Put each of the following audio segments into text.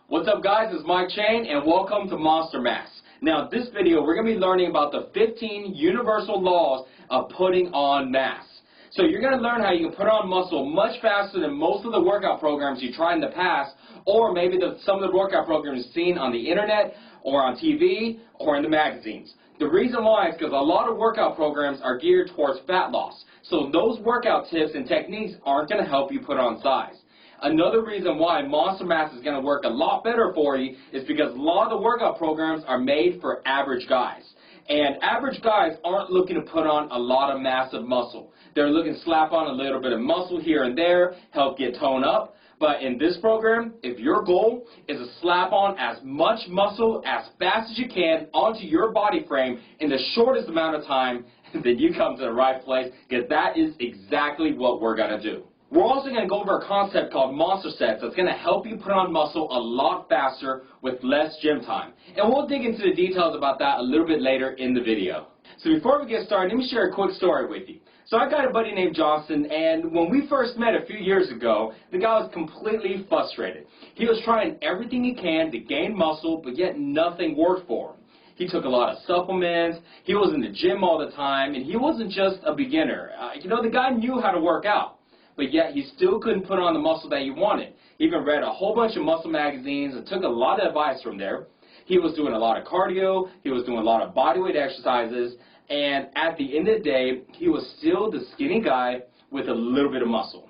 What's up guys, it's Chang and welcome to Monster Mass. Now this video we're going to be learning about the 15 universal laws of putting on mass. So you're going to learn how you can put on muscle much faster than most of the workout programs you tried in the past, or maybe some of the workout programs seen on the internet or on TV or in the magazines. The reason why is because a lot of workout programs are geared towards fat loss. So those workout tips and techniques aren't going to help you put on size. Another reason why Monster Mass is going to work a lot better for you is because a lot of the workout programs are made for average guys. And average guys aren't looking to put on a lot of massive muscle. They're looking to slap on a little bit of muscle here and there, help get toned up. But in this program, if your goal is to slap on as much muscle as fast as you can onto your body frame in the shortest amount of time, then you come to the right place, because that is exactly what we're going to do. We're also going to go over a concept called monster sets that's going to help you put on muscle a lot faster with less gym time. And we'll dig into the details about that a little bit later in the video. So before we get started, let me share a quick story with you. So I got a buddy named Johnson, and when we first met a few years ago, the guy was completely frustrated. He was trying everything he can to gain muscle, but yet nothing worked for him. He took a lot of supplements, he was in the gym all the time, and he wasn't just a beginner. The guy knew how to work out, but yet he still couldn't put on the muscle that he wanted. He even read a whole bunch of muscle magazines and took a lot of advice from there. He was doing a lot of cardio, he was doing a lot of bodyweight exercises, and at the end of the day, he was still the skinny guy with a little bit of muscle.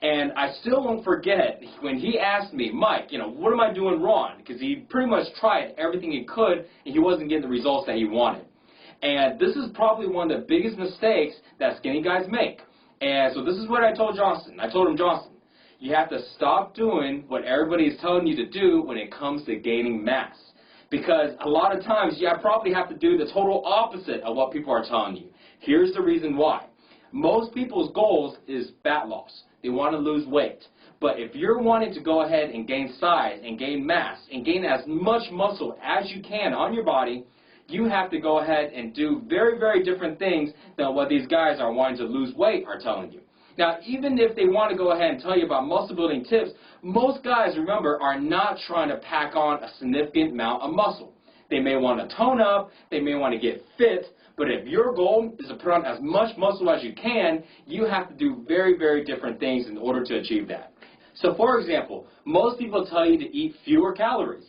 And I still won't forget when he asked me, Mike, what am I doing wrong? Because he pretty much tried everything he could, and he wasn't getting the results that he wanted. And this is probably one of the biggest mistakes that skinny guys make. And so this is what I told Johnson. I told him, Johnson, you have to stop doing what everybody is telling you to do when it comes to gaining mass. Because a lot of times you probably have to do the total opposite of what people are telling you. Here's the reason why. Most people's goals is fat loss. They want to lose weight. But if you're wanting to go ahead and gain size and gain mass and gain as much muscle as you can on your body, you have to go ahead and do very, very different things than what these guys are wanting to lose weight are telling you. Now, even if they want to go ahead and tell you about muscle building tips, most guys, remember, are not trying to pack on a significant amount of muscle. They may want to tone up, they may want to get fit, but if your goal is to put on as much muscle as you can, you have to do very, very different things in order to achieve that. So, for example, most people tell you to eat fewer calories.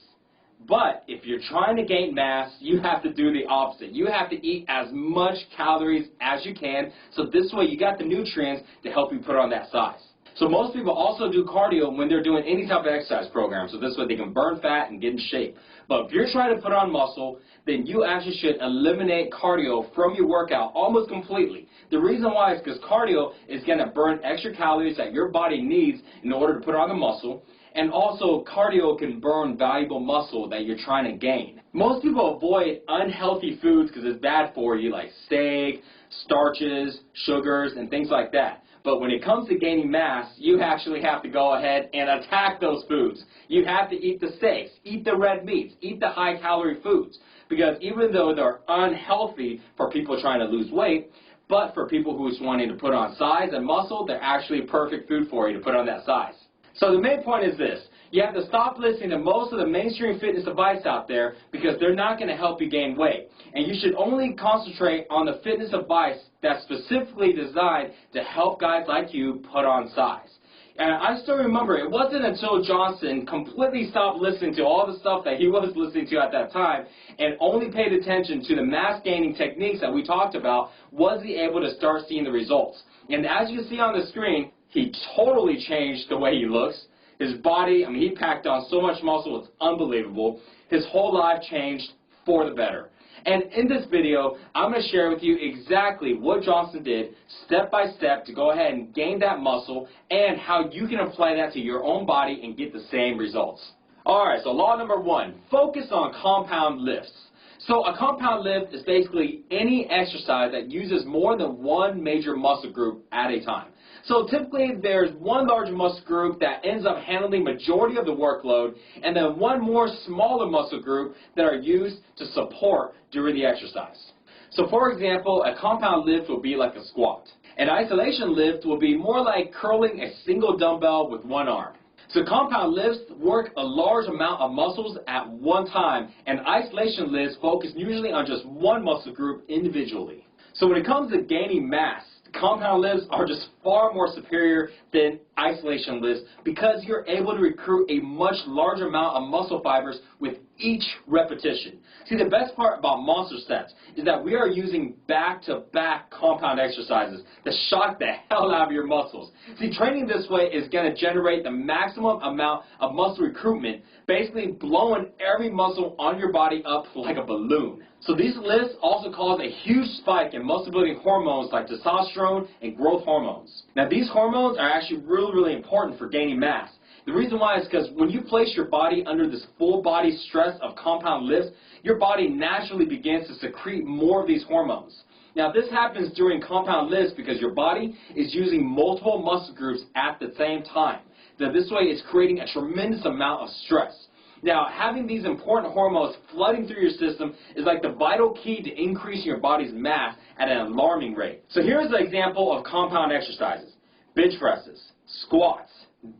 But if you're trying to gain mass, you have to do the opposite. You have to eat as much calories as you can, so this way you got the nutrients to help you put on that size. So most people also do cardio when they're doing any type of exercise program, so this way they can burn fat and get in shape. But if you're trying to put on muscle, then you actually should eliminate cardio from your workout almost completely. The reason why is because cardio is going to burn extra calories that your body needs in order to put on the muscle. And also, cardio can burn valuable muscle that you're trying to gain. Most people avoid unhealthy foods because it's bad for you, like steak, starches, sugars, and things like that. But when it comes to gaining mass, you actually have to go ahead and attack those foods. You have to eat the steaks, eat the red meats, eat the high-calorie foods. Because even though they're unhealthy for people trying to lose weight, but for people who are wanting to put on size and muscle, they're actually perfect food for you to put on that size. So the main point is this. You have to stop listening to most of the mainstream fitness advice out there because they're not going to help you gain weight. And you should only concentrate on the fitness advice that's specifically designed to help guys like you put on size. And I still remember it wasn't until Johnson completely stopped listening to all the stuff that he was listening to at that time and only paid attention to the mass gaining techniques that we talked about was he able to start seeing the results. And as you see on the screen, he totally changed the way he looks. His body, he packed on so much muscle, it's unbelievable. His whole life changed for the better. And in this video, I'm going to share with you exactly what Johnson did, step by step, to go ahead and gain that muscle, and how you can apply that to your own body and get the same results. Alright, so law number 1, focus on compound lifts. So a compound lift is basically any exercise that uses more than one major muscle group at a time. So typically there's one large muscle group that ends up handling majority of the workload, and then one more smaller muscle group that are used to support during the exercise. So for example, a compound lift will be like a squat. An isolation lift will be more like curling a single dumbbell with one arm. So compound lifts work a large amount of muscles at one time, and isolation lifts focus usually on just one muscle group individually. So when it comes to gaining mass, compound lifts are just far more superior than isolation lifts because you're able to recruit a much larger amount of muscle fibers with each repetition. See, the best part about monster sets is that we are using back-to-back compound exercises to shock the hell out of your muscles. See, training this way is going to generate the maximum amount of muscle recruitment, basically blowing every muscle on your body up like a balloon. So these lifts also cause a huge spike in muscle-building hormones like testosterone and growth hormones. Now, these hormones are actually really important for gaining mass. The reason why is because when you place your body under this full body stress of compound lifts, your body naturally begins to secrete more of these hormones. Now, this happens during compound lifts because your body is using multiple muscle groups at the same time. Now, this way it's creating a tremendous amount of stress. Now, having these important hormones flooding through your system is like the vital key to increasing your body's mass at an alarming rate. So here's an example of compound exercises: bench presses, squats,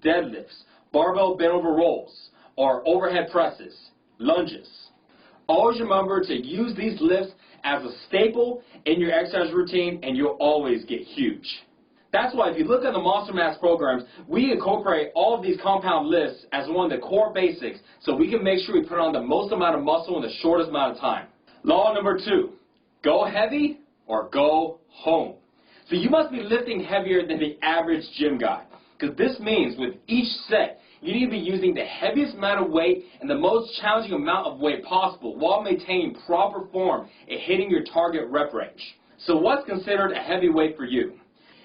deadlifts, barbell bent over rolls, or overhead presses, lunges. Always remember to use these lifts as a staple in your exercise routine and you'll always get huge. That's why if you look at the Monster Mass programs, we incorporate all of these compound lifts as one of the core basics so we can make sure we put on the most amount of muscle in the shortest amount of time. Law number 2, go heavy or go home. So you must be lifting heavier than the average gym guy, because this means with each set, you need to be using the heaviest amount of weight and the most challenging amount of weight possible while maintaining proper form and hitting your target rep range. So what's considered a heavy weight for you?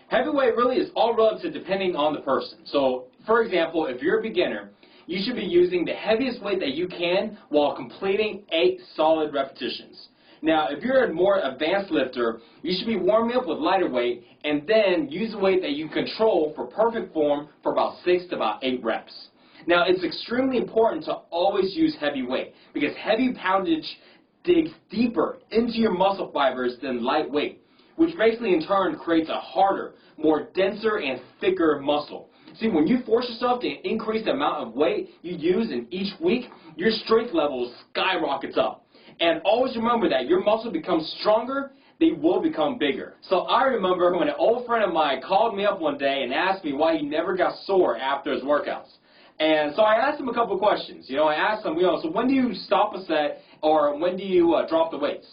Heavyweight really is all relative depending on the person. So, for example, if you're a beginner, you should be using the heaviest weight that you can while completing 8 solid repetitions. Now, if you're a more advanced lifter, you should be warming up with lighter weight and then use a weight that you control for perfect form for about 6 to about 8 reps. Now, it's extremely important to always use heavy weight because heavy poundage digs deeper into your muscle fibers than light weight, which basically in turn creates a harder, more denser and thicker muscle. See, when you force yourself to increase the amount of weight you use in each week, your strength level skyrockets up. And always remember that your muscle becomes stronger, they will become bigger. So I remember when an old friend of mine called me up one day and asked me why he never got sore after his workouts. And so I asked him a couple of questions. I asked him, so when do you stop a set or when do you drop the weights?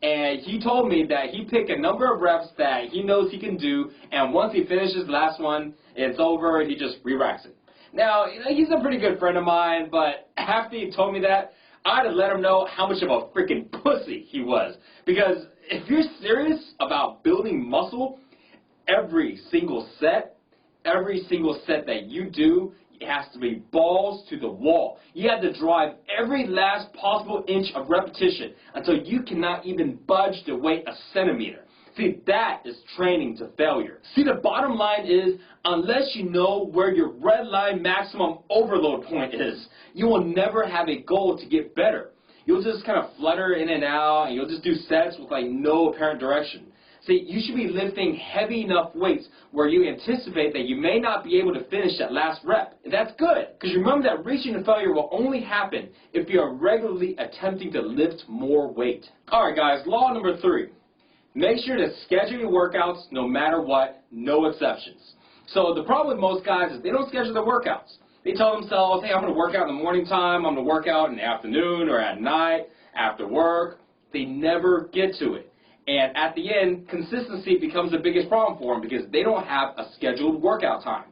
And he told me that he picked a number of reps that he knows he can do, and once he finishes the last one, it's over, he just re-racks it. Now, he's a pretty good friend of mine, but after he told me that, I'd have let him know how much of a freaking pussy he was. Because if you're serious about building muscle, every single set that you do, it has to be balls to the wall. You have to drive every last possible inch of repetition until you cannot even budge the weight a centimeter. See, that is training to failure. See, the bottom line is, unless you know where your red line maximum overload point is, you will never have a goal to get better. You'll just kind of flutter in and out, and you'll just do sets with like no apparent direction. See, you should be lifting heavy enough weights where you anticipate that you may not be able to finish that last rep. And that's good, because remember that reaching to failure will only happen if you are regularly attempting to lift more weight. Alright guys, law number 3. Make sure to schedule your workouts no matter what, no exceptions. So the problem with most guys is they don't schedule their workouts. They tell themselves, hey, I'm going to work out in the morning time, I'm going to work out in the afternoon or at night, after work. They never get to it. And at the end, consistency becomes the biggest problem for them because they don't have a scheduled workout time.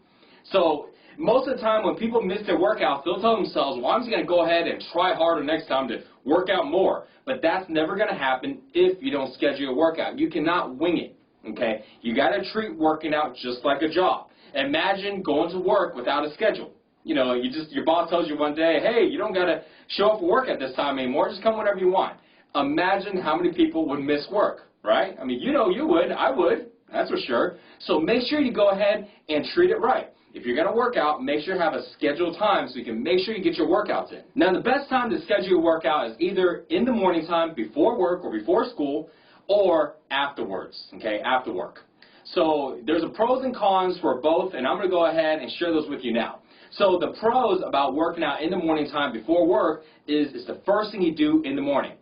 So most of the time when people miss their workouts, they'll tell themselves, well, I'm just going to go ahead and try harder next time to work out more. But that's never going to happen if you don't schedule your workout. You cannot wing it, okay? You got to treat working out just like a job. Imagine going to work without a schedule. Your boss tells you one day, hey, you don't got to show up for work at this time anymore. Just come whenever you want. Imagine how many people would miss work, right? I mean, you would. I would. That's for sure. So make sure you go ahead and treat it right. If you're going to work out, make sure you have a scheduled time so you can make sure you get your workouts in. Now, the best time to schedule your workout is either in the morning time before work or before school or afterwards, okay, after work. So there's a pros and cons for both, and I'm going to go ahead and share those with you now. So the pros about working out in the morning time before work is it's the first thing you do in the morning.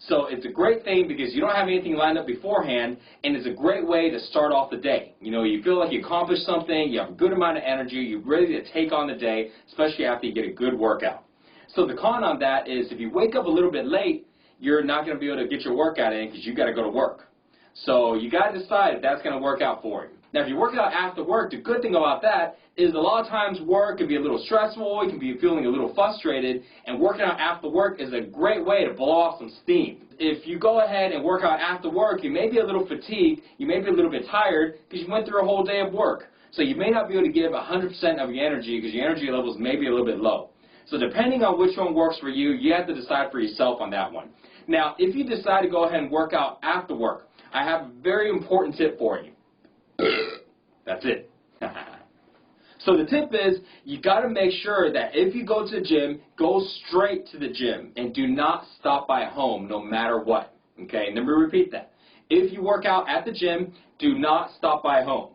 So it's a great thing because you don't have anything lined up beforehand, and it's a great way to start off the day. You know, you feel like you accomplished something, you have a good amount of energy, you're ready to take on the day, especially after you get a good workout. So the con on that is if you wake up a little bit late, you're not going to be able to get your workout in because you got to go to work. So you got to decide if that's going to work out for you. Now, if you work out after work, the good thing about that is a lot of times work can be a little stressful, you can be feeling a little frustrated, and working out after work is a great way to blow off some steam. If you go ahead and work out after work, you may be a little fatigued, you may be a little bit tired because you went through a whole day of work. So you may not be able to give 100% of your energy because your energy levels may be a little bit low. So depending on which one works for you, you have to decide for yourself on that one. Now, if you decide to go ahead and work out after work, I have a very important tip for you. That's it. So the tip is you got to make sure that if you go to the gym, go straight to the gym and do not stop by home no matter what. Okay, let me repeat that. If you work out at the gym, do not stop by home.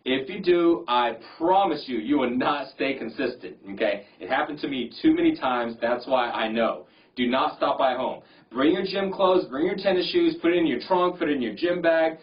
If you do, I promise you, you will not stay consistent. Okay, it happened to me too many times. That's why I know. Do not stop by home. Bring your gym clothes, bring your tennis shoes, put it in your trunk, put it in your gym bag.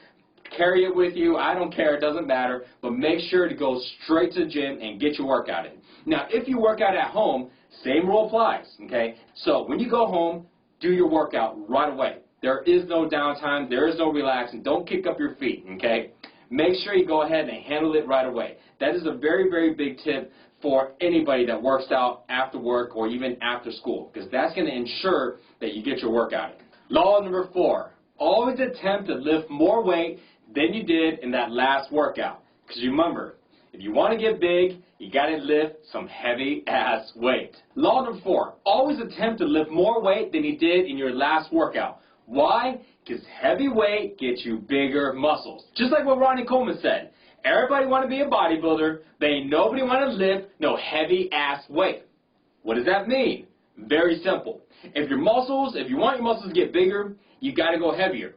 Carry it with you. I don't care. It doesn't matter. But make sure to go straight to the gym and get your workout in. Now, if you work out at home, same rule applies. Okay? So when you go home, do your workout right away. There is no downtime. There is no relaxing. Don't kick up your feet. Okay? Make sure you go ahead and handle it right away. That is a very, very big tip for anybody that works out after work or even after school, because that's going to ensure that you get your workout in. Law number 4. Always attempt to lift more weight than you did in that last workout. Because remember, if you want to get big, you got to lift some heavy-ass weight. Law number 4, always attempt to lift more weight than you did in your last workout. Why? Because heavy weight gets you bigger muscles. Just like what Ronnie Coleman said, everybody want to be a bodybuilder, but ain't nobody want to lift no heavy-ass weight. What does that mean? Very simple. If you want your muscles to get bigger, you got to go heavier.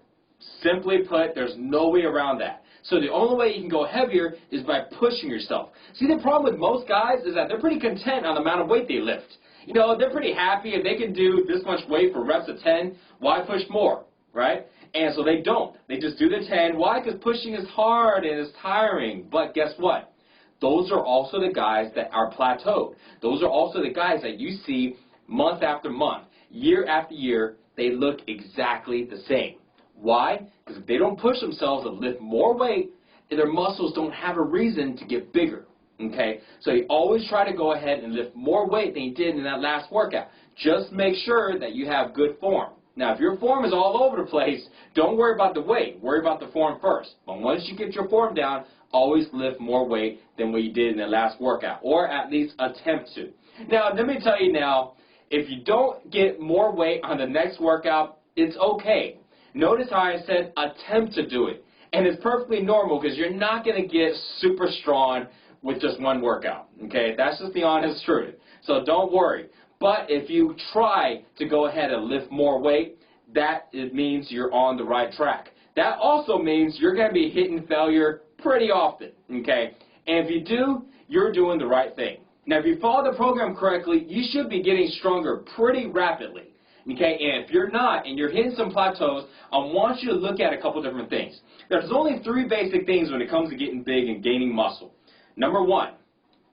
Simply put, there's no way around that. So the only way you can go heavier is by pushing yourself. See, the problem with most guys is that they're pretty content on the amount of weight they lift. You know, they're pretty happy if they can do this much weight for reps of 10, why push more, right? And so they don't. They just do the 10. Why? Because pushing is hard and it's tiring. But guess what? Those are also the guys that are plateaued. Those are also the guys that you see month after month, year after year, they look exactly the same. Why? Because if they don't push themselves to lift more weight, their muscles don't have a reason to get bigger. Okay? So you always try to go ahead and lift more weight than you did in that last workout. Just make sure that you have good form. Now, if your form is all over the place, don't worry about the weight. Worry about the form first. But once you get your form down, always lift more weight than what you did in the last workout, or at least attempt to. Now, let me tell you now, if you don't get more weight on the next workout, it's okay. Notice how I said attempt to do it. And it's perfectly normal because you're not going to get super strong with just one workout. Okay? That's just the honest truth. So don't worry. But if you try to go ahead and lift more weight, it means you're on the right track. That also means you're going to be hitting failure pretty often. Okay? And if you do, you're doing the right thing. Now, if you follow the program correctly, you should be getting stronger pretty rapidly. Okay, and if you're not, and you're hitting some plateaus, I want you to look at a couple different things. There's only 3 basic things when it comes to getting big and gaining muscle. Number 1,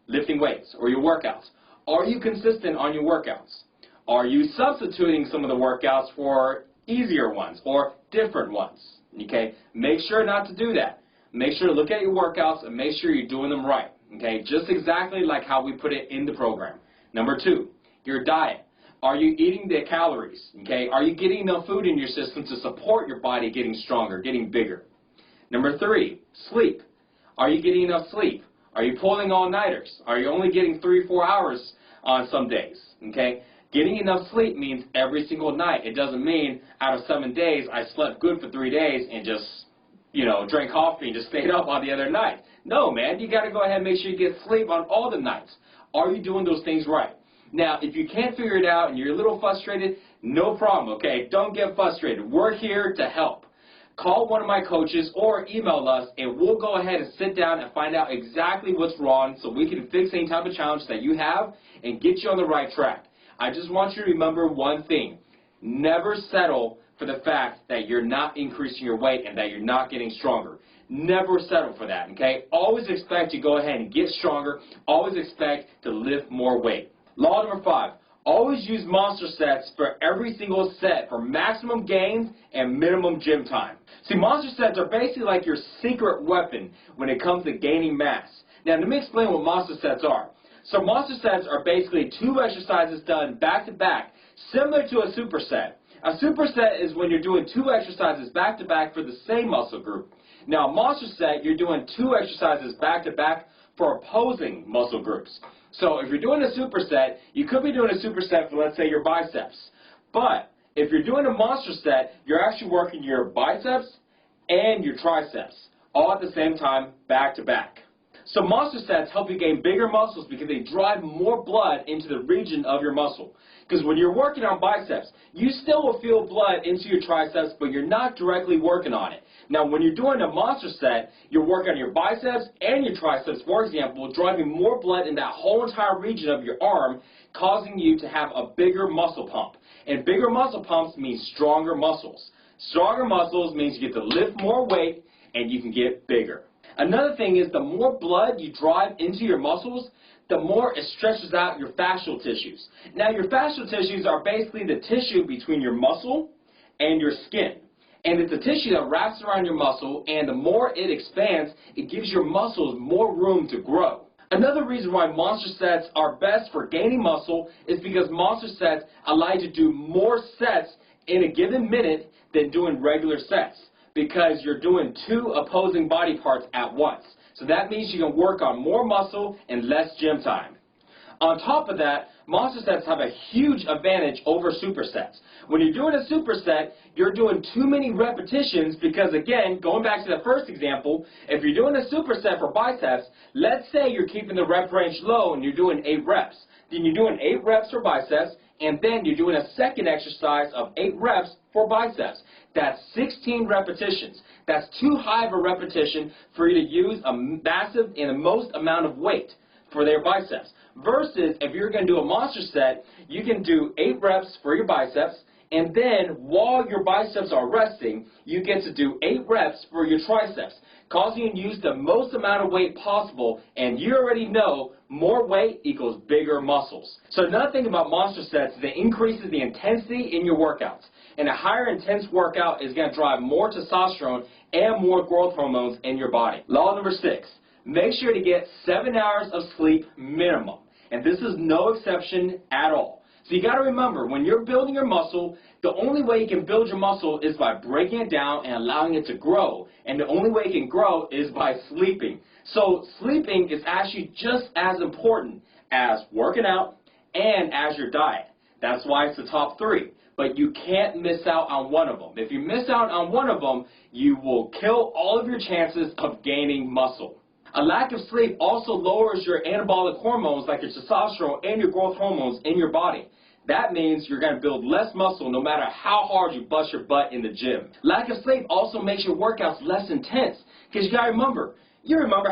lifting weights or your workouts. Are you consistent on your workouts? Are you substituting some of the workouts for easier ones or different ones? Okay, make sure not to do that. Make sure to look at your workouts and make sure you're doing them right. Okay, just exactly like how we put it in the program. Number 2, your diet. Are you eating the calories? Okay, are you getting enough food in your system to support your body getting stronger, getting bigger? Number 3, sleep. Are you getting enough sleep? Are you pulling all-nighters? Are you only getting 3 or 4 hours on some days? Okay, getting enough sleep means every single night. It doesn't mean out of 7 days I slept good for 3 days and just, drank coffee and just stayed up on the other night. No, man, you got to go ahead and make sure you get sleep on all the nights. Are you doing those things right? Now, if you can't figure it out and you're a little frustrated, no problem, okay? Don't get frustrated. We're here to help. call one of my coaches or email us, and we'll go ahead and sit down and find out exactly what's wrong so we can fix any type of challenge that you have and get you on the right track. I just want you to remember one thing. Never settle for the fact that you're not increasing your weight and that you're not getting stronger. Never settle for that, okay? Always expect to go ahead and get stronger. Always expect to lift more weight. Law number 5. Always use monster sets for every single set for maximum gains and minimum gym time. See, monster sets are basically like your secret weapon when it comes to gaining mass. Now, let me explain what monster sets are. So monster sets are basically 2 exercises done back to back, similar to a superset. A superset is when you're doing 2 exercises back to back for the same muscle group. Now, a monster set, you're doing 2 exercises back to back for opposing muscle groups. So if you're doing a superset, you could be doing a superset for, let's say, your biceps. But if you're doing a monster set, you're actually working your biceps and your triceps all at the same time, back to back. So monster sets help you gain bigger muscles because they drive more blood into the region of your muscle. Because when you're working on biceps, you still will feel blood into your triceps, but you're not directly working on it. Now, when you're doing a monster set, you're working on your biceps and your triceps, for example, driving more blood in that whole entire region of your arm, causing you to have a bigger muscle pump. And bigger muscle pumps means stronger muscles. Stronger muscles means you get to lift more weight and you can get bigger. Another thing is the more blood you drive into your muscles, the more it stretches out your fascial tissues. Now, your fascial tissues are basically the tissue between your muscle and your skin. And it's a tissue that wraps around your muscle, and the more it expands, it gives your muscles more room to grow. Another reason why monster sets are best for gaining muscle is because monster sets allow you to do more sets in a given minute than doing regular sets, because you're doing 2 opposing body parts at once. So that means you can work on more muscle and less gym time. On top of that, monster sets have a huge advantage over supersets. When you're doing a superset, you're doing too many repetitions because, again, going back to the first example, if you're doing a superset for biceps, let's say you're keeping the rep range low and you're doing 8 reps. Then you're doing 8 reps for biceps, and then you're doing a second exercise of 8 reps for biceps. That's 16 repetitions. That's too high of a repetition for you to use a massive and the most amount of weight for their biceps. Versus if you're going to do a monster set, you can do 8 reps for your biceps, and then while your biceps are resting, you get to do 8 reps for your triceps, causing you to use the most amount of weight possible, and you already know more weight equals bigger muscles. So another thing about monster sets is it increases the intensity in your workouts. And a higher intense workout is going to drive more testosterone and more growth hormones in your body. Law number 6. Make sure to get 7 hours of sleep minimum. And this is no exception at all. So you got to remember, when you're building your muscle, the only way you can build your muscle is by breaking it down and allowing it to grow. And the only way it can grow is by sleeping. So sleeping is actually just as important as working out and as your diet. That's why it's the top 3. But you can't miss out on one of them. If you miss out on one of them, you will kill all of your chances of gaining muscle. A lack of sleep also lowers your anabolic hormones like your testosterone and your growth hormones in your body. That means you're going to build less muscle no matter how hard you bust your butt in the gym. Lack of sleep also makes your workouts less intense, because you got to remember,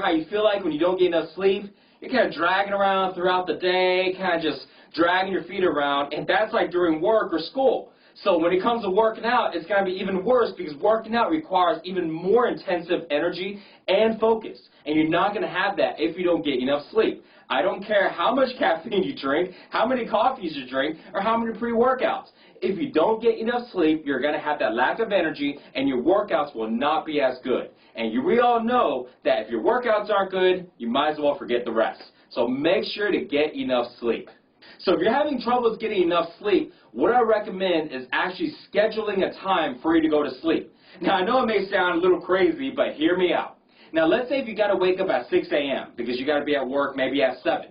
how you feel like when you don't get enough sleep? You're kind of dragging around throughout the day, kind of just dragging your feet around, and that's like during work or school. So when it comes to working out, it's going to be even worse because working out requires even more intensive energy and focus. And you're not going to have that if you don't get enough sleep. I don't care how much caffeine you drink, how many coffees you drink, or how many pre-workouts. If you don't get enough sleep, you're going to have that lack of energy and your workouts will not be as good. And we all know that if your workouts aren't good, you might as well forget the rest. So make sure to get enough sleep. So if you're having troubles getting enough sleep, what I recommend is actually scheduling a time for you to go to sleep. Now, I know it may sound a little crazy, but hear me out. Now, let's say if you got to wake up at 6 a.m. because you got to be at work maybe at 7.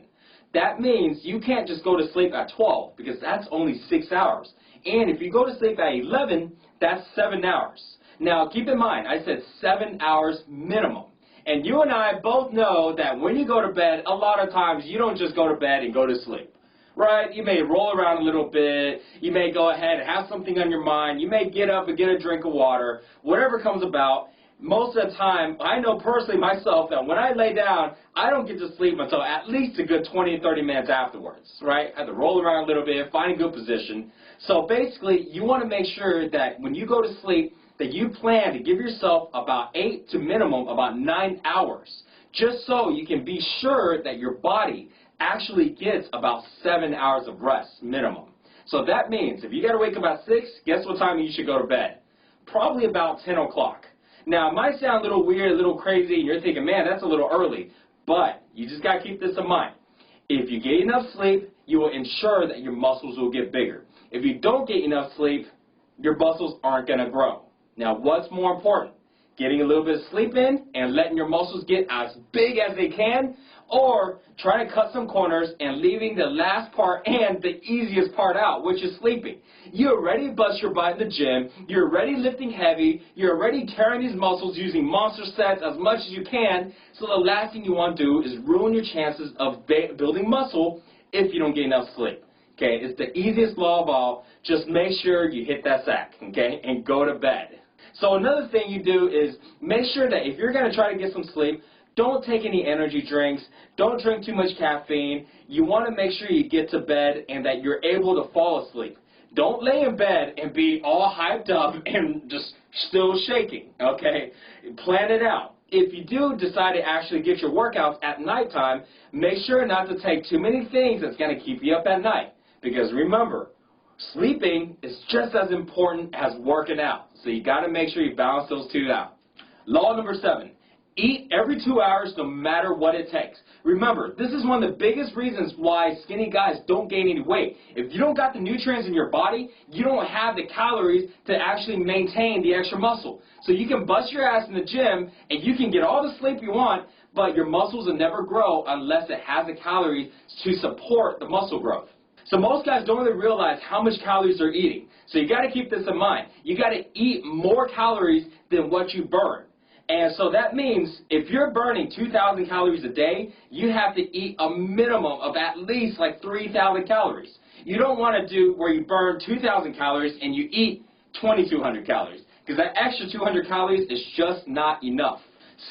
That means you can't just go to sleep at 12 because that's only 6 hours. And if you go to sleep at 11, that's 7 hours. Now, keep in mind, I said 7 hours minimum. And you and I both know that when you go to bed, a lot of times you don't just go to bed and go to sleep. right? You may roll around a little bit. You may go ahead and have something on your mind. You may get up and get a drink of water. Whatever comes about, most of the time, I know personally myself that when I lay down, I don't get to sleep until at least a good 20 to 30 minutes afterwards, right? I have to roll around a little bit, find a good position. So basically, you want to make sure that when you go to sleep, that you plan to give yourself about 8 to minimum about 9 hours, just so you can be sure that your body actually gets about 7 hours of rest minimum. So that means if you got to wake up at 6, guess what time you should go to bed? Probably about 10 o'clock. Now, it might sound a little weird, a little crazy, and you're thinking, man, that's a little early. But you just got to keep this in mind. If you get enough sleep, you will ensure that your muscles will get bigger. If you don't get enough sleep, your muscles aren't going to grow. Now, what's more important? Getting a little bit of sleep in and letting your muscles get as big as they can, or trying to cut some corners and leaving the last part and the easiest part out, which is sleeping. You already bust your butt in the gym, you're already lifting heavy, you're already tearing these muscles using monster sets as much as you can, so the last thing you want to do is ruin your chances of building muscle if you don't get enough sleep. Okay, it's the easiest law of all. Just make sure you hit that sack, okay, and go to bed. So another thing you do is make sure that if you're going to try to get some sleep, don't take any energy drinks, don't drink too much caffeine. You want to make sure you get to bed and that you're able to fall asleep. Don't lay in bed and be all hyped up and just still shaking, okay? Plan it out. If you do decide to actually get your workouts at nighttime, make sure not to take too many things that's going to keep you up at night. Because remember, sleeping is just as important as working out. So you got to make sure you balance those two out. Law number 7. Eat every 2 hours no matter what it takes. Remember, this is one of the biggest reasons why skinny guys don't gain any weight. If you don't got the nutrients in your body, you don't have the calories to actually maintain the extra muscle. So you can bust your ass in the gym and you can get all the sleep you want, but your muscles will never grow unless it has the calories to support the muscle growth. So most guys don't really realize how much calories they're eating. So you got to keep this in mind. You got to eat more calories than what you burn. And so that means if you're burning 2,000 calories a day, you have to eat a minimum of at least like 3,000 calories. You don't want to do where you burn 2,000 calories and you eat 2,200 calories, because that extra 200 calories is just not enough.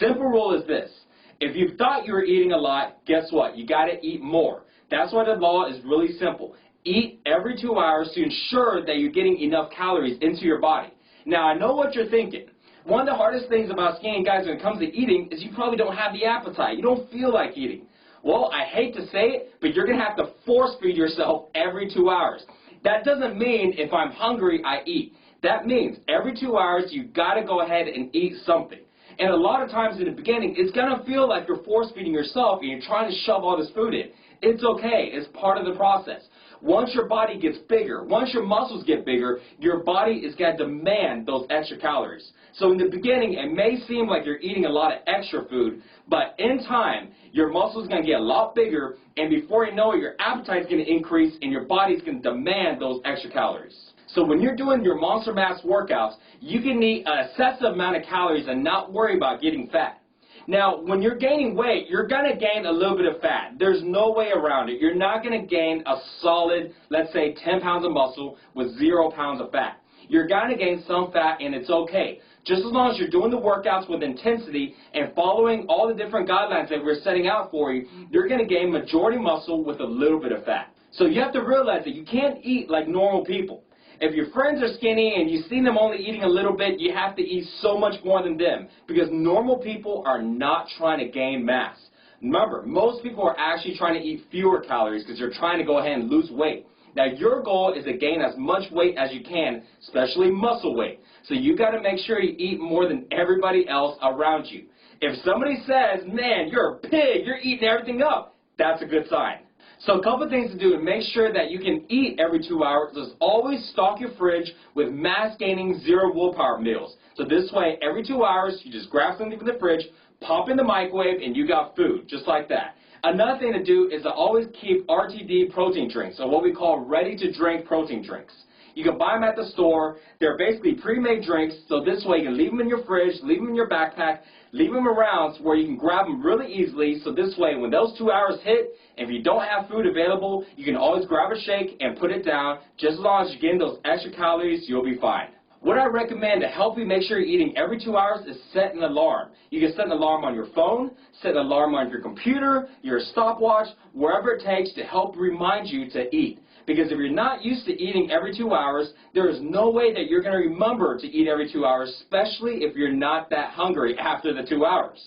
Simple rule is this. If you thought you were eating a lot, guess what? You got to eat more. That's why the law is really simple. Eat every 2 hours to ensure that you're getting enough calories into your body. Now, I know what you're thinking. One of the hardest things about skinny guys when it comes to eating is you probably don't have the appetite. You don't feel like eating. Well, I hate to say it, but you're going to have to force feed yourself every 2 hours. That doesn't mean if I'm hungry, I eat. That means every 2 hours, you got to go ahead and eat something. And a lot of times in the beginning, it's going to feel like you're force feeding yourself and you're trying to shove all this food in. It's okay. It's part of the process. Once your body gets bigger, once your muscles get bigger, your body is going to demand those extra calories. So in the beginning, it may seem like you're eating a lot of extra food, but in time, your muscles are going to get a lot bigger, and before you know it, your appetite is going to increase, and your body's going to demand those extra calories. So when you're doing your Monster Mass workouts, you can eat an excessive amount of calories and not worry about getting fat. Now, when you're gaining weight, you're going to gain a little bit of fat. There's no way around it. You're not going to gain a solid, let's say, 10 pounds of muscle with 0 pounds of fat. You're going to gain some fat, and it's okay. Just as long as you're doing the workouts with intensity and following all the different guidelines that we're setting out for you, you're going to gain majority muscle with a little bit of fat. So you have to realize that you can't eat like normal people. If your friends are skinny and you see them only eating a little bit, you have to eat so much more than them, because normal people are not trying to gain mass. Remember, most people are actually trying to eat fewer calories because they're trying to go ahead and lose weight. Now, your goal is to gain as much weight as you can, especially muscle weight. So you got to make sure you eat more than everybody else around you. If somebody says, man, you're a pig, you're eating everything up, that's a good sign. So a couple things to do to make sure that you can eat every 2 hours is always stock your fridge with mass-gaining zero willpower meals. So this way, every 2 hours, you just grab something from the fridge, pop in the microwave, and you got food, just like that. Another thing to do is to always keep RTD protein drinks, or what we call ready-to-drink protein drinks. You can buy them at the store. They're basically pre-made drinks, so this way you can leave them in your fridge, leave them in your backpack, leave them around where you can grab them really easily, so this way when those 2 hours hit, if you don't have food available, you can always grab a shake and put it down. Just as long as you're getting those extra calories, you'll be fine. What I recommend to help you make sure you're eating every 2 hours is set an alarm. You can set an alarm on your phone, set an alarm on your computer, your stopwatch, wherever it takes to help remind you to eat. Because if you're not used to eating every 2 hours, there is no way that you're going to remember to eat every 2 hours, especially if you're not that hungry after the 2 hours.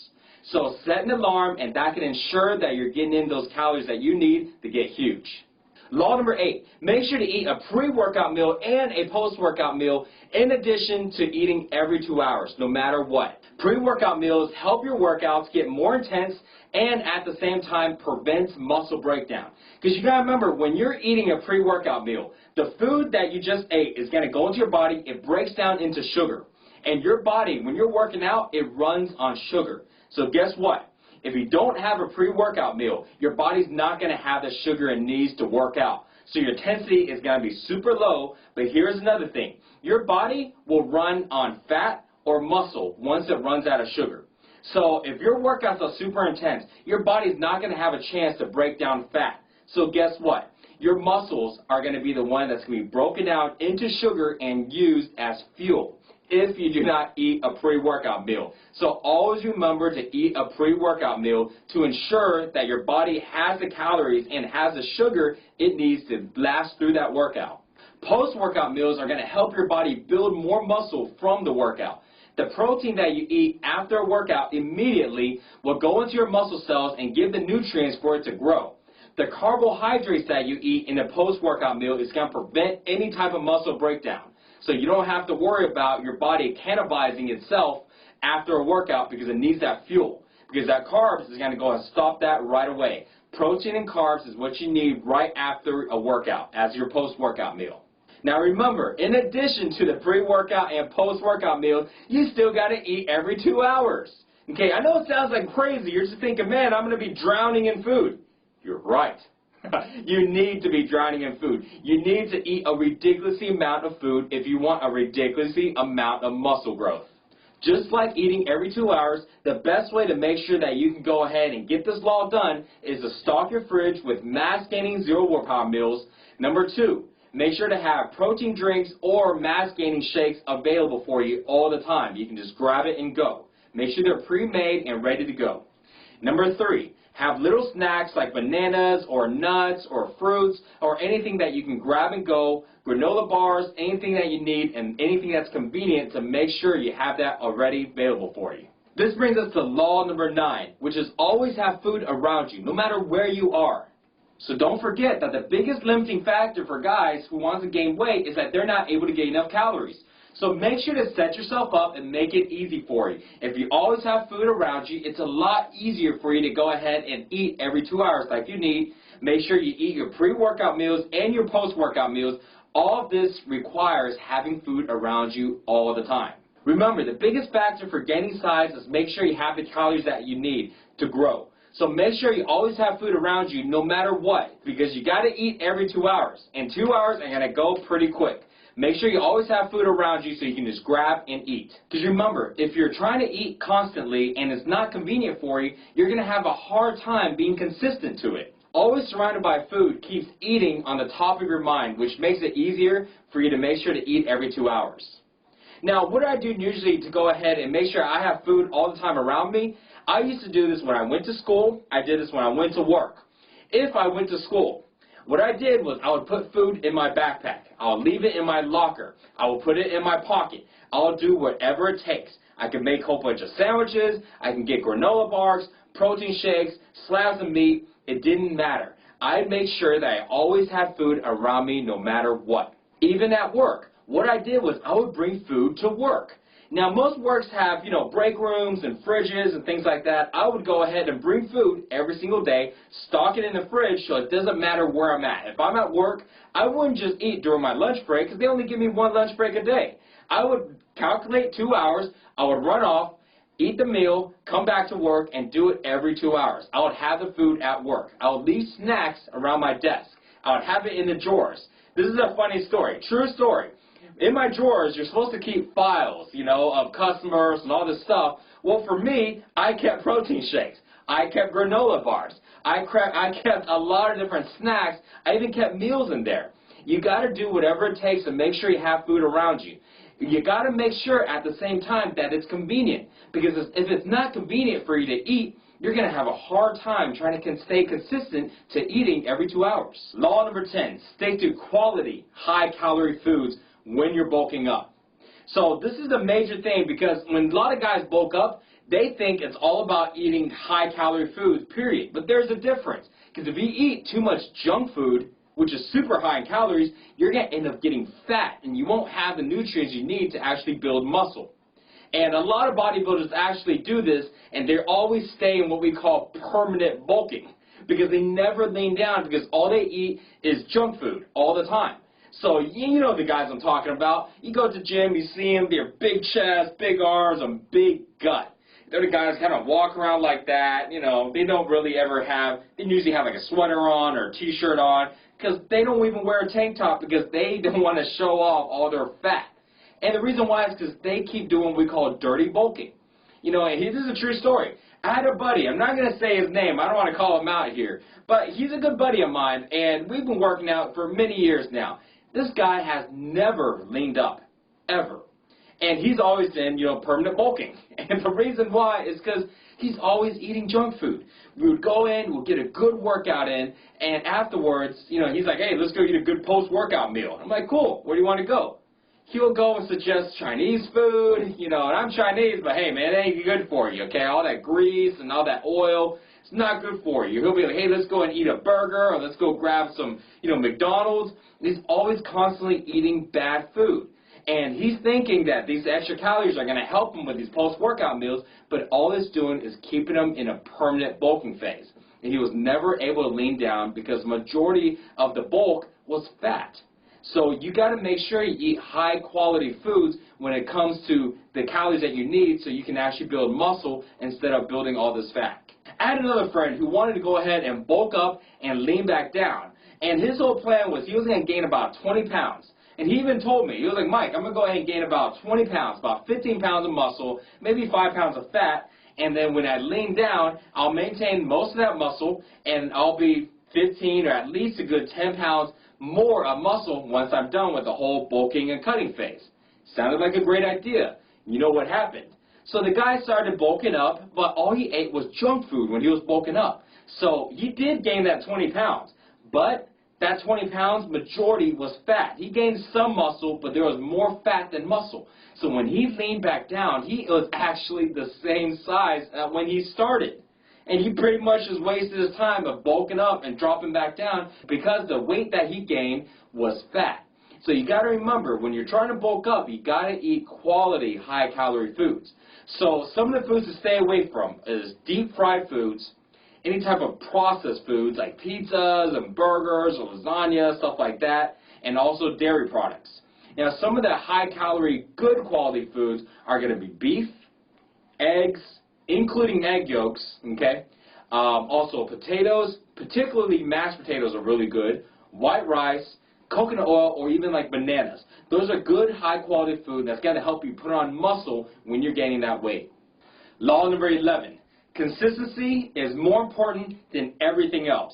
So set an alarm, and that can ensure that you're getting in those calories that you need to get huge. Law number 8, make sure to eat a pre-workout meal and a post-workout meal in addition to eating every 2 hours, no matter what. Pre-workout meals help your workouts get more intense and at the same time prevents muscle breakdown. Because you got to remember, when you're eating a pre-workout meal, the food that you just ate is going to go into your body, it breaks down into sugar. And your body, when you're working out, it runs on sugar. So guess what? If you don't have a pre-workout meal, your body's not going to have the sugar it needs to work out. So your intensity is going to be super low, but here's another thing. Your body will run on fat or muscle once it runs out of sugar. So if your workouts are super intense, your body's not going to have a chance to break down fat. So guess what? Your muscles are going to be the one that's going to be broken down into sugar and used as fuel if you do not eat a pre-workout meal. So always remember to eat a pre-workout meal to ensure that your body has the calories and has the sugar it needs to last through that workout. Post-workout meals are going to help your body build more muscle from the workout. The protein that you eat after a workout immediately will go into your muscle cells and give the nutrients for it to grow. The carbohydrates that you eat in a post-workout meal is going to prevent any type of muscle breakdown. So you don't have to worry about your body cannibalizing itself after a workout because it needs that fuel. Because that carbs is going to go and stop that right away. Protein and carbs is what you need right after a workout as your post-workout meal. Now remember, in addition to the pre-workout and post-workout meals, you still got to eat every 2 hours. Okay, I know it sounds like crazy. You're just thinking, man, I'm going to be drowning in food. You're right. You need to be drowning in food. You need to eat a ridiculously amount of food if you want a ridiculously amount of muscle growth. Just like eating every 2 hours, the best way to make sure that you can go ahead and get this law done is to stock your fridge with mass-gaining zero willpower meals. Number 2, make sure to have protein drinks or mass-gaining shakes available for you all the time. You can just grab it and go. Make sure they're pre-made and ready to go. Number 3, have little snacks like bananas or nuts or fruits or anything that you can grab and go, granola bars, anything that you need, and anything that's convenient to make sure you have that already available for you. This brings us to law number 9, which is always have food around you, no matter where you are. So don't forget that the biggest limiting factor for guys who want to gain weight is that they're not able to get enough calories. So make sure to set yourself up and make it easy for you. If you always have food around you, it's a lot easier for you to go ahead and eat every 2 hours like you need. Make sure you eat your pre-workout meals and your post-workout meals. All of this requires having food around you all the time. Remember, the biggest factor for gaining size is make sure you have the calories that you need to grow. So make sure you always have food around you no matter what, because you got to eat every 2 hours. And 2 hours are going to go pretty quick. Make sure you always have food around you so you can just grab and eat. Because remember, if you're trying to eat constantly and it's not convenient for you, you're going to have a hard time being consistent to it. Always surrounded by food keeps eating on the top of your mind, which makes it easier for you to make sure to eat every 2 hours. Now, what I do usually to go ahead and make sure I have food all the time around me, I used to do this when I went to school. I did this when I went to work. If I went to school, what I did was I would put food in my backpack. I'll leave it in my locker. I will put it in my pocket. I'll do whatever it takes. I can make a whole bunch of sandwiches. I can get granola bars, protein shakes, slabs of meat. It didn't matter. I'd make sure that I always had food around me no matter what. Even at work, what I did was I would bring food to work. Now, most works have, break rooms and fridges and things like that. I would go ahead and bring food every single day, stock it in the fridge so it doesn't matter where I'm at. If I'm at work, I wouldn't just eat during my lunch break because they only give me one lunch break a day. I would calculate 2 hours. I would run off, eat the meal, come back to work, and do it every 2 hours. I would have the food at work. I would leave snacks around my desk. I would have it in the drawers. This is a funny story, true story. In my drawers, you're supposed to keep files, you know, of customers and all this stuff. Well, for me, I kept protein shakes. I kept granola bars. I kept a lot of different snacks. I even kept meals in there. You got to do whatever it takes to make sure you have food around you. You got to make sure at the same time that it's convenient, because if it's not convenient for you to eat, you're going to have a hard time trying to stay consistent to eating every 2 hours. Law number 10, stick to quality, high-calorie foods when you're bulking up. So this is a major thing, because when a lot of guys bulk up, they think it's all about eating high-calorie foods, period. But there's a difference, because if you eat too much junk food, which is super high in calories, you're going to end up getting fat, and you won't have the nutrients you need to actually build muscle. And a lot of bodybuilders actually do this, and they always stay in what we call permanent bulking, because they never lean down, because all they eat is junk food all the time. So you know the guys I'm talking about. You go to the gym, you see them, they're big chest, big arms, and big gut. They're the guys kind of walk around like that, you know, they don't really ever have, they usually have like a sweater on or a t-shirt on, because they don't even wear a tank top, because they don't want to show off all their fat. And the reason why is because they keep doing what we call dirty bulking. You know, and this is a true story. I had a buddy, I'm not going to say his name, I don't want to call him out here, but he's a good buddy of mine, and we've been working out for many years now. This guy has never leaned up, ever. And he's always in, you know, permanent bulking. And the reason why is because he's always eating junk food. We would go in, we'll get a good workout in, and afterwards, you know, he's like, hey, let's go eat a good post-workout meal. I'm like, cool, where do you want to go? He'll go and suggest Chinese food, you know, and I'm Chinese, but hey, man, it ain't good for you, okay? All that grease and all that oil, it's not good for you. He'll be like, hey, let's go and eat a burger, or let's go grab some, you know, McDonald's. He's always constantly eating bad food. And he's thinking that these extra calories are going to help him with these post-workout meals, but all it's doing is keeping him in a permanent bulking phase. And he was never able to lean down because the majority of the bulk was fat. So you got to make sure you eat high-quality foods when it comes to the calories that you need, so you can actually build muscle instead of building all this fat. I had another friend who wanted to go ahead and bulk up and lean back down. And his whole plan was he was going to gain about 20 pounds. And he even told me, he was like, Mike, I'm going to go ahead and gain about 20 pounds, about 15 pounds of muscle, maybe 5 pounds of fat, and then when I lean down, I'll maintain most of that muscle, and I'll be 15 or at least a good 10 pounds more of muscle once I'm done with the whole bulking and cutting phase. Sounded like a great idea. You know what happened? So the guy started bulking up, but all he ate was junk food when he was bulking up. So he did gain that 20 pounds, but that 20 pounds, majority was fat. He gained some muscle, but there was more fat than muscle. So when he leaned back down, he was actually the same size when he started. And he pretty much just wasted his time of bulking up and dropping back down because the weight that he gained was fat. So you got to remember, when you're trying to bulk up, you got to eat quality, high-calorie foods. So some of the foods to stay away from is deep-fried foods, any type of processed foods like pizzas and burgers or lasagna, stuff like that, and also dairy products. Now, some of the high-calorie, good-quality foods are going to be beef, eggs, including egg yolks, okay? Also potatoes, particularly mashed potatoes are really good, white rice, coconut oil, or even like bananas. Those are good high-quality food that's going to help you put on muscle when you're gaining that weight. Law number 11, consistency is more important than everything else.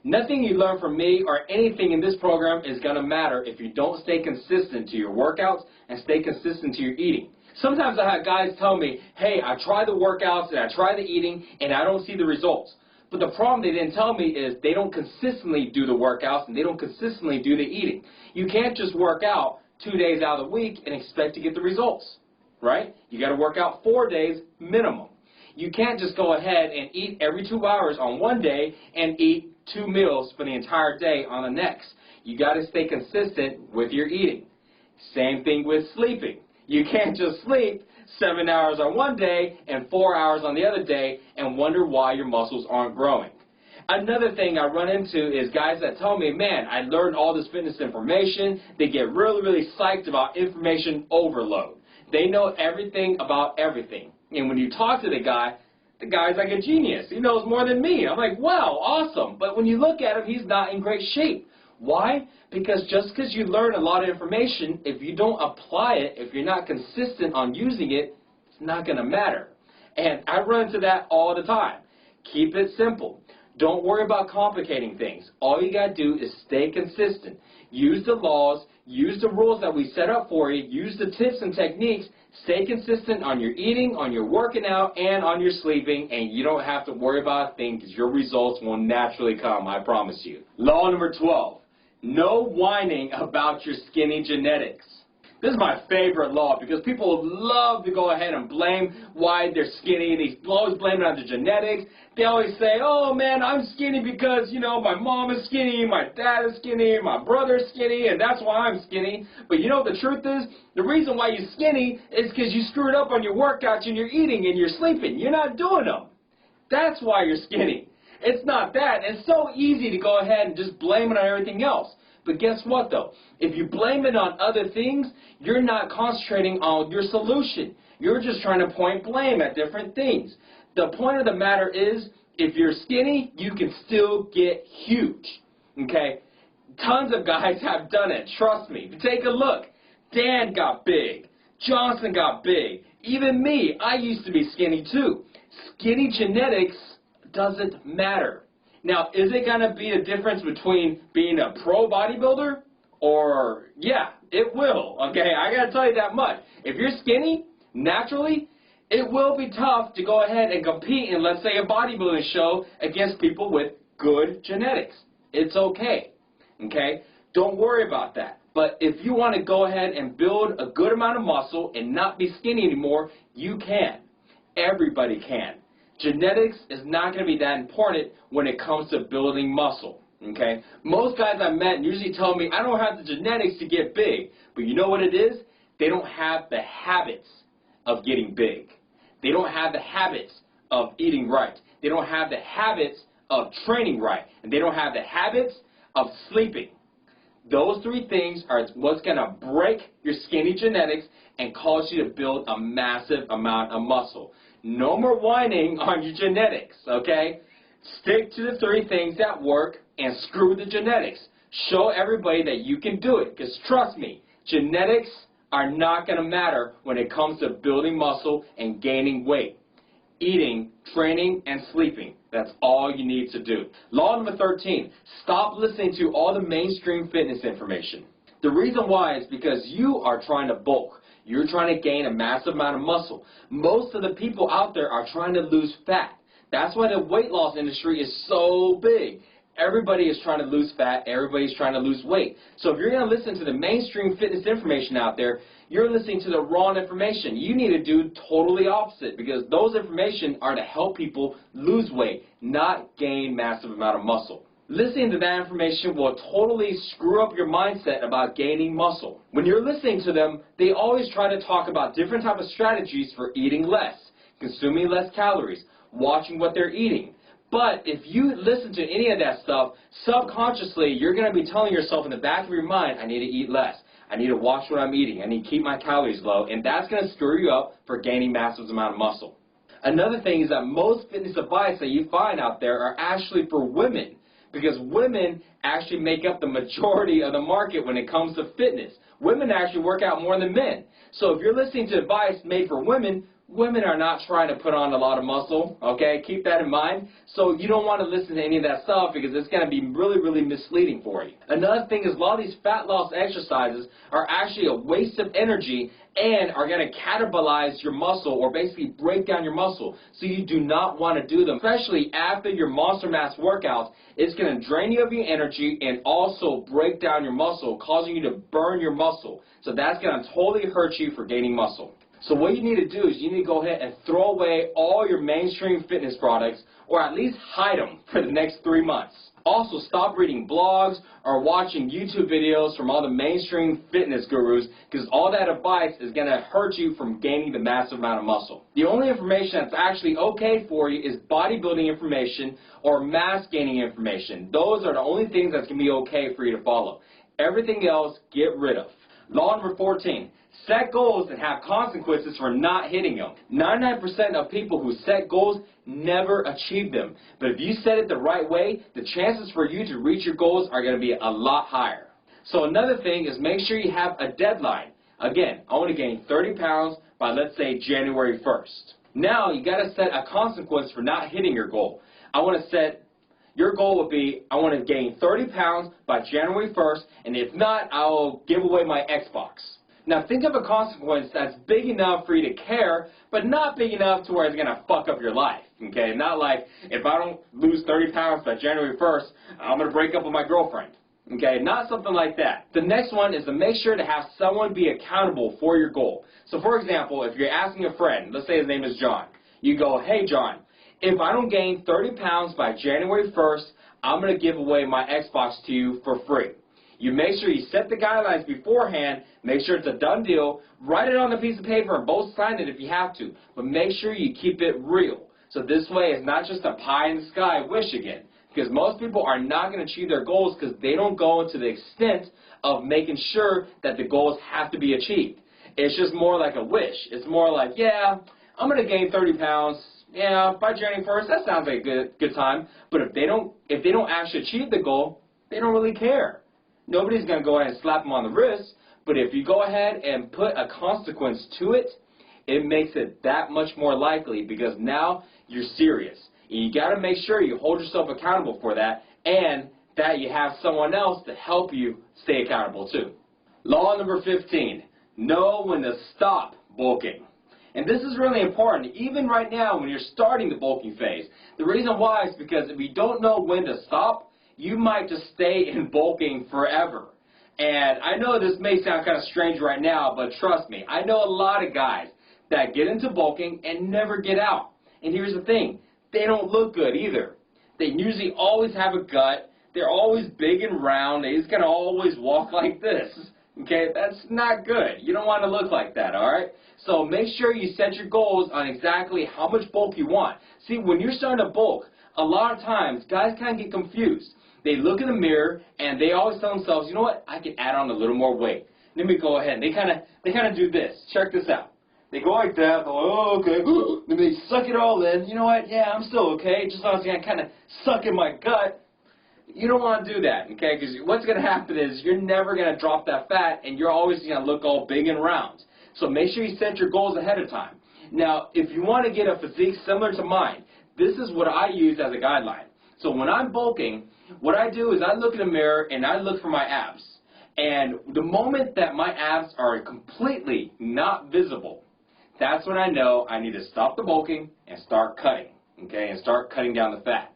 Nothing you learn from me or anything in this program is going to matter if you don't stay consistent to your workouts and stay consistent to your eating. Sometimes I have guys tell me, hey, I try the workouts and I try the eating and I don't see the results. But the problem they didn't tell me is they don't consistently do the workouts and they don't consistently do the eating. You can't just work out 2 days out of the week and expect to get the results, right? You got to work out 4 days minimum. You can't just go ahead and eat every 2 hours on one day and eat 2 meals for the entire day on the next. You got to stay consistent with your eating. Same thing with sleeping. You can't just sleep 7 hours on one day and 4 hours on the other day and wonder why your muscles aren't growing. Another thing I run into is guys that tell me, man, I learned all this fitness information. They get really, really psyched about information overload. They know everything about everything. And when you talk to the guy's like a genius. He knows more than me. I'm like, wow, awesome. But when you look at him, he's not in great shape. Why? Because just because you learn a lot of information, if you don't apply it, if you're not consistent on using it, it's not going to matter. And I run into that all the time. Keep it simple. Don't worry about complicating things. All you got to do is stay consistent. Use the laws, use the rules that we set up for you, use the tips and techniques, stay consistent on your eating, on your working out, and on your sleeping, and you don't have to worry about a thing because your results will naturally come, I promise you. Law number 12, no whining about your skinny genetics. This is my favorite law because people love to go ahead and blame why they're skinny. They always blame it on the genetics. They always say, oh man, I'm skinny because, you know, my mom is skinny, my dad is skinny, my brother is skinny, and that's why I'm skinny. But you know what the truth is? The reason why you're skinny is because you screwed up on your workouts and your eating and your sleeping. You're not doing them. That's why you're skinny. It's not that. It's so easy to go ahead and just blame it on everything else. But guess what, though? If you blame it on other things, you're not concentrating on your solution. You're just trying to point blame at different things. The point of the matter is, if you're skinny, you can still get huge. Okay? Tons of guys have done it. Trust me. Take a look. Dan got big. Johnson got big. Even me, I used to be skinny too. Skinny genetics doesn't matter. Now, is it going to be a difference between being a pro bodybuilder or, yeah, it will, okay? I got to tell you that much. If you're skinny, naturally, it will be tough to go ahead and compete in, let's say, a bodybuilding show against people with good genetics. It's okay, okay? Don't worry about that. But if you want to go ahead and build a good amount of muscle and not be skinny anymore, you can. Everybody can. Genetics is not going to be that important when it comes to building muscle, okay? Most guys I met usually tell me, I don't have the genetics to get big. But you know what it is? They don't have the habits of getting big. They don't have the habits of eating right. They don't have the habits of training right. And they don't have the habits of sleeping. Those three things are what's going to break your skinny genetics and cause you to build a massive amount of muscle. No more whining on your genetics, okay? Stick to the three things that work and screw the genetics. Show everybody that you can do it, because trust me, genetics are not going to matter when it comes to building muscle and gaining weight. Eating, training, and sleeping. That's all you need to do. Law number 13, stop listening to all the mainstream fitness information. The reason why is because you are trying to bulk. You're trying to gain a massive amount of muscle. Most of the people out there are trying to lose fat. That's why the weight loss industry is so big. Everybody is trying to lose fat. Everybody's trying to lose weight. So if you're going to listen to the mainstream fitness information out there, you're listening to the wrong information. You need to do totally opposite, because those information are to help people lose weight, not gain massive amount of muscle. Listening to that information will totally screw up your mindset about gaining muscle. When you're listening to them, they always try to talk about different types of strategies for eating less, consuming less calories, watching what they're eating. But if you listen to any of that stuff, subconsciously you're going to be telling yourself in the back of your mind, I need to eat less. I need to watch what I'm eating. I need to keep my calories low. And that's going to screw you up for gaining massive amount of muscle. Another thing is that most fitness advice that you find out there are actually for women, because women actually make up the majority of the market when it comes to fitness. Women actually work out more than men. So if you're listening to advice made for women, women are not trying to put on a lot of muscle, okay? Keep that in mind. So you don't want to listen to any of that stuff because it's going to be really, really misleading for you. Another thing is a lot of these fat loss exercises are actually a waste of energy and are going to catabolize your muscle, or basically break down your muscle. So you do not want to do them, especially after your monster mass workouts. It's going to drain you of your energy and also break down your muscle, causing you to burn your muscle. So that's going to totally hurt you for gaining muscle. So what you need to do is you need to go ahead and throw away all your mainstream fitness products, or at least hide them for the next 3 months. Also, stop reading blogs or watching YouTube videos from all the mainstream fitness gurus, because all that advice is going to hurt you from gaining the massive amount of muscle. The only information that's actually okay for you is bodybuilding information or mass gaining information. Those are the only things that's going to be okay for you to follow. Everything else, get rid of. Law number 14. Set goals and have consequences for not hitting them. 99% of people who set goals never achieve them. But if you set it the right way, the chances for you to reach your goals are going to be a lot higher. So another thing is make sure you have a deadline. Again, I want to gain 30 pounds by, let's say, January 1st. Now, you got to set a consequence for not hitting your goal. Your goal would be, I want to gain 30 pounds by January 1st, and if not, I'll give away my Xbox. Now, think of a consequence that's big enough for you to care, but not big enough to where it's going to fuck up your life, okay? Not like, if I don't lose 30 pounds by January 1st, I'm going to break up with my girlfriend, okay? Not something like that. The next one is to make sure to have someone be accountable for your goal. So, for example, if you're asking a friend, let's say his name is John, you go, hey, John, if I don't gain 30 pounds by January 1st, I'm going to give away my Xbox to you for free. You make sure you set the guidelines beforehand, make sure it's a done deal, write it on a piece of paper and both sign it if you have to, but make sure you keep it real. So this way it's not just a pie in the sky wish again, because most people are not going to achieve their goals because they don't go to the extent of making sure that the goals have to be achieved. It's just more like a wish. It's more like, yeah, I'm going to gain 30 pounds. Yeah, by January 1st, that sounds like a good time. But if they don't actually achieve the goal, they don't really care. Nobody's going to go ahead and slap them on the wrist. But if you go ahead and put a consequence to it, it makes it that much more likely because now you're serious. And you got to make sure you hold yourself accountable for that and that you have someone else to help you stay accountable too. Law number 15. Know when to stop bulking. And this is really important, even right now when you're starting the bulking phase. The reason why is because if you don't know when to stop, you might just stay in bulking forever. And I know this may sound kind of strange right now, but trust me, I know a lot of guys that get into bulking and never get out. And here's the thing, they don't look good either. They usually always have a gut, they're always big and round, they just kind of always walk like this. Okay, that's not good. You don't want to look like that, alright? So make sure you set your goals on exactly how much bulk you want. See, when you're starting to bulk, a lot of times guys kind of get confused. They look in the mirror and they always tell themselves, you know what, I can add on a little more weight. Let me go ahead. And they kind of do this. Check this out. They go like that. Oh, okay. Then they suck it all in. You know what? Yeah, I'm still okay. Just as long as I kind of suck in my gut. You don't want to do that, okay? Because what's going to happen is you're never going to drop that fat, and you're always going to look all big and round. So make sure you set your goals ahead of time. Now, if you want to get a physique similar to mine, this is what I use as a guideline. So when I'm bulking, what I do is I look in the mirror and I look for my abs. And the moment that my abs are completely not visible, that's when I know I need to stop the bulking and start cutting, okay, and start cutting down the fat.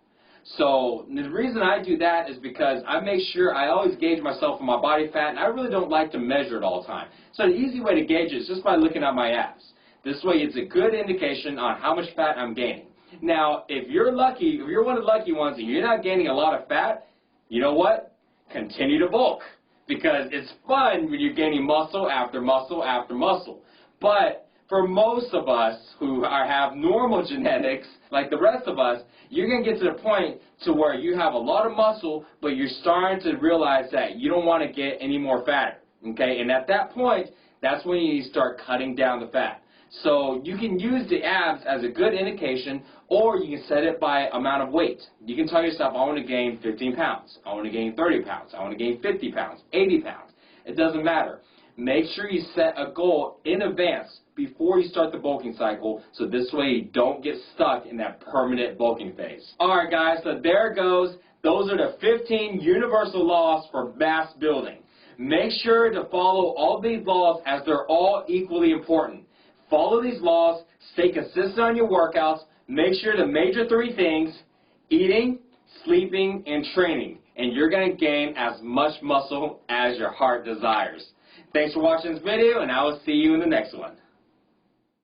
So the reason I do that is because I make sure I always gauge myself on my body fat, and I really don't like to measure it all the time. So the easy way to gauge it is just by looking at my abs. This way it's a good indication on how much fat I'm gaining. Now, if you're lucky, if you're one of the lucky ones and you're not gaining a lot of fat, you know what? Continue to bulk. Because it's fun when you're gaining muscle after muscle after muscle. But for most of us who have normal genetics, like the rest of us, you're going to get to the point to where you have a lot of muscle, but you're starting to realize that you don't want to get any more fatter. Okay? And at that point, that's when you need to start cutting down the fat. So you can use the abs as a good indication, or you can set it by amount of weight. You can tell yourself, I want to gain 15 pounds. I want to gain 30 pounds. I want to gain 50 pounds, 80 pounds. It doesn't matter. Make sure you set a goal in advance before you start the bulking cycle, so this way you don't get stuck in that permanent bulking phase. Alright guys, so there it goes. Those are the 15 universal laws for mass building. Make sure to follow all these laws as they're all equally important. Follow these laws, stay consistent on your workouts, make sure the major three things, eating, sleeping, and training, and you're going to gain as much muscle as your heart desires. Thanks for watching this video, and I will see you in the next one.